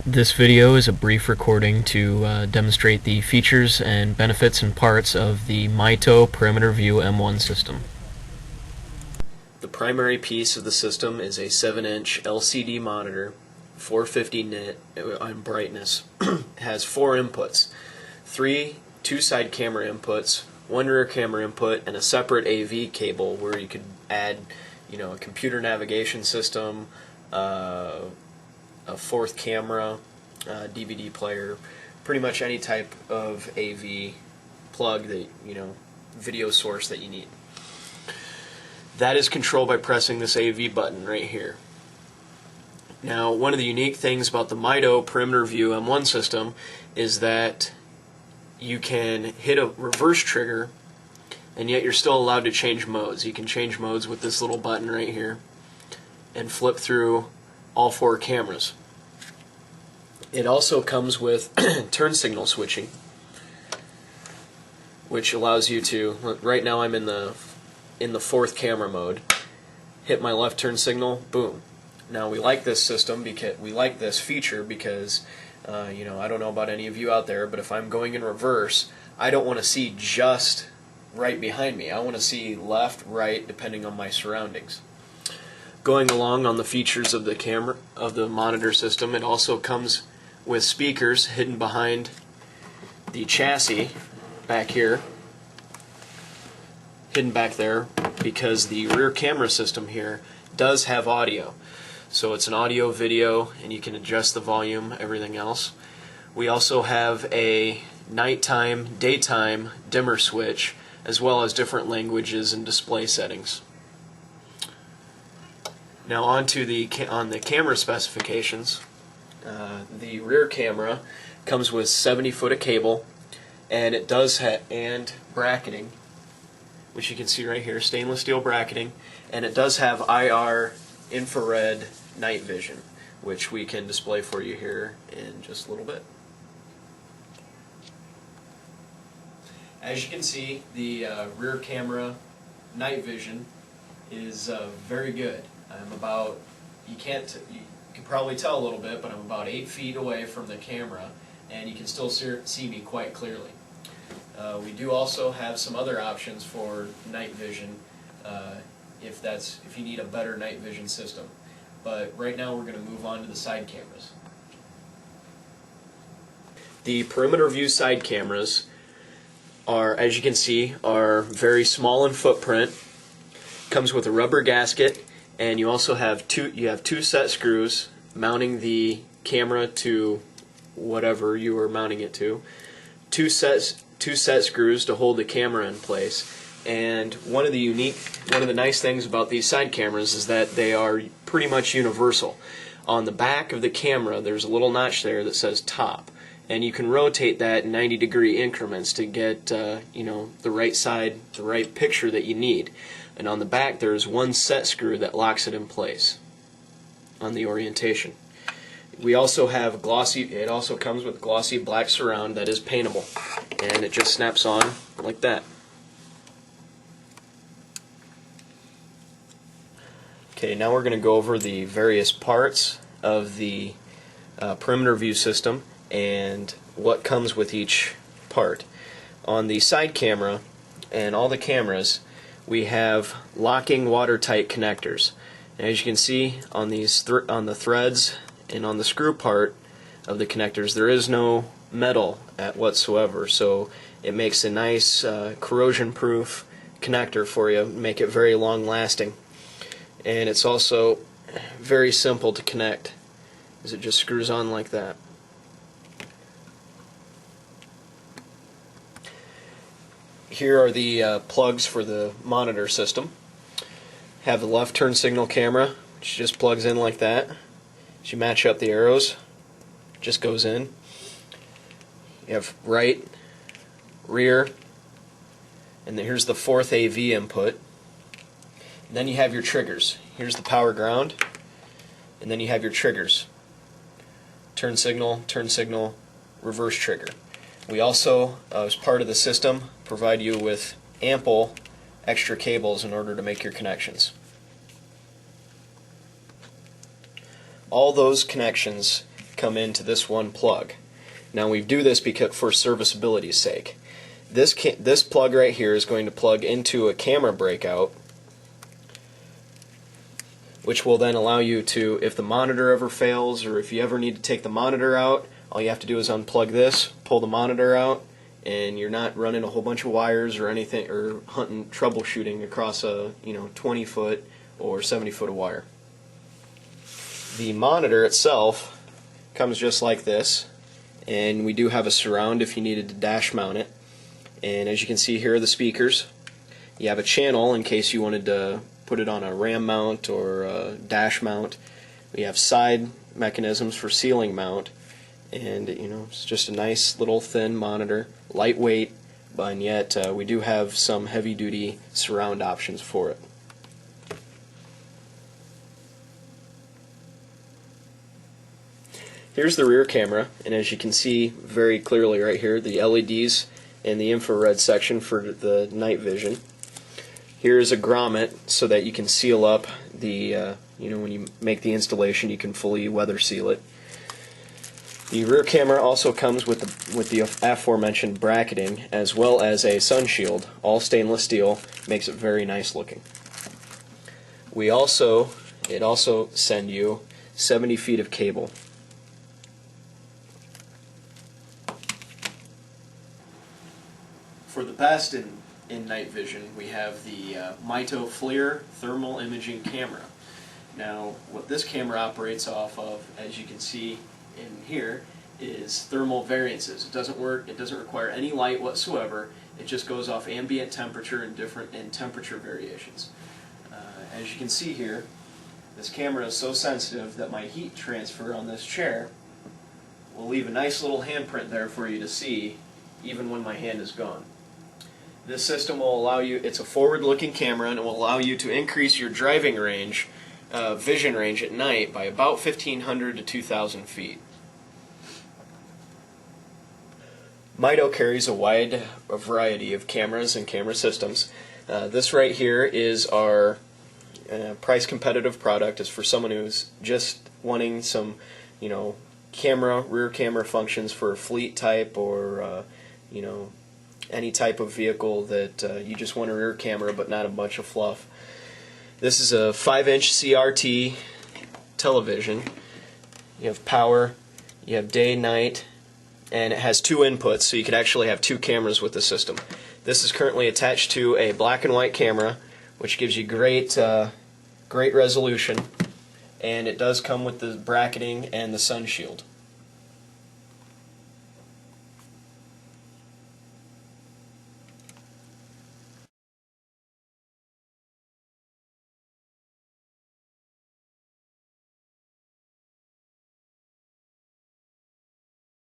This video is a brief recording to demonstrate the features and benefits and parts of the MITO Perimeter View M1 system. The primary piece of the system is a 7-inch LCD monitor, 450 nit on brightness. It has 4 inputs, 3 two-side camera inputs, 1 rear camera input, and a separate AV cable where you could add, a computer navigation system, a 4th camera, DVD player, pretty much any type of AV plug that, video source that you need. That is controlled by pressing this AV button right here. Now, one of the unique things about the MITO Perimeter View M1 system is that you can hit a reverse trigger and yet you're still allowed to change modes. You can change modes with this little button right here and flip through all 4 cameras. It also comes with turn signal switching, which allows you to, right now I'm in the 4th camera mode, hit my left turn signal, boom. Now we like this system because we like this feature because I don't know about any of you out there, but if I'm going in reverse, I don't want to see just right behind me. I want to see left, right, depending on my surroundings. Going along on the features of the camera of the monitor system, it also comes with speakers hidden behind the chassis back here, hidden back there, because the rear camera system here does have audio. So it's an audio video and you can adjust the volume, everything else. We also have a nighttime, daytime dimmer switch, as well as different languages and display settings. Now on the camera specifications, the rear camera comes with 70 foot of cable, and it does have bracketing, which you can see right here, stainless steel bracketing, and it does have IR infrared night vision, which we can display for you here in just a little bit. As you can see, the rear camera night vision is very good. I'm about, you can probably tell a little bit, but I'm about 8 feet away from the camera, and you can still see me quite clearly. We do also have some other options for night vision if you need a better night vision system. But right now we're going to move on to the side cameras. The Perimeter View side cameras are, as you can see, are very small in footprint. Comes with a rubber gasket, and you also have two set screws mounting the camera to whatever you are mounting it to. Two set screws to hold the camera in place. And one of the nice things about these side cameras is that they are pretty much universal. On the back of the camera, there's a little notch there that says top, and you can rotate that in 90-degree increments to get the right side, the right picture that you need. And on the back, there's one set screw that locks it in place on the orientation. We also have it also comes with glossy black surround that is paintable, and it just snaps on like that. Okay, now we're going to go over the various parts of the Perimeter View system and what comes with each part. On the side camera and all the cameras, we have locking watertight connectors. And as you can see on these on the threads and on the screw part of the connectors, there is no metal whatsoever, so it makes a nice corrosion-proof connector for you, make it very long-lasting. And it's also very simple to connect, as it just screws on like that. Here are the plugs for the monitor system. Have the left turn signal camera, which just plugs in like that. As you match up the arrows, it just goes in. You have right, rear, and then here's the 4th AV input. And then you have your triggers. Here's the power ground, and then you have your triggers. Turn signal, reverse trigger. We also, as part of the system, provide you with ample extra cables in order to make your connections. All those connections come into this one plug. Now we do this because for serviceability's sake. This plug right here is going to plug into a camera breakout, which will then allow you to, if the monitor ever fails or if you ever need to take the monitor out, all you have to do is unplug this, pull the monitor out, and you're not running a whole bunch of wires or anything, or hunting troubleshooting across a 20-foot or 70-foot of wire. The monitor itself comes just like this, and we do have a surround if you needed to dash mount it. And as you can see, here are the speakers. You have a channel in case you wanted to put it on a ram mount or a dash mount. We have side mechanisms for ceiling mount, and it's just a nice little thin monitor, lightweight, but yet we do have some heavy-duty surround options for it. Here's the rear camera, and as you can see very clearly right here, the LEDs and the infrared section for the night vision. Here's a grommet so that you can seal up the, when you make the installation, you can fully weather seal it. The rear camera also comes with the aforementioned bracketing, as well as a sun shield, all stainless steel, makes it very nice looking. It also send you 70 feet of cable. For the best in night vision, we have the MITO FLIR thermal imaging camera. Now, what this camera operates off of, as you can see in here, is thermal variances. It doesn't require any light whatsoever. It just goes off ambient temperature and temperature variations. As you can see here, this camera is so sensitive that my heat transfer on this chair will leave a nice little handprint there for you to see, even when my hand is gone. This system will allow you, it's a forward-looking camera, and it will allow you to increase your driving range, vision range at night by about 1,500 to 2,000 feet. MITO carries a wide variety of cameras and camera systems. This right here is our price-competitive product. It's for someone who's just wanting some, rear camera functions for a fleet type or, any type of vehicle that you just want a rear camera but not a bunch of fluff. This is a 5-inch CRT television. You have power, you have day, night, and it has 2 inputs, so you could actually have 2 cameras with the system. This is currently attached to a black and white camera, which gives you great resolution, and it does come with the bracketing and the sun shield.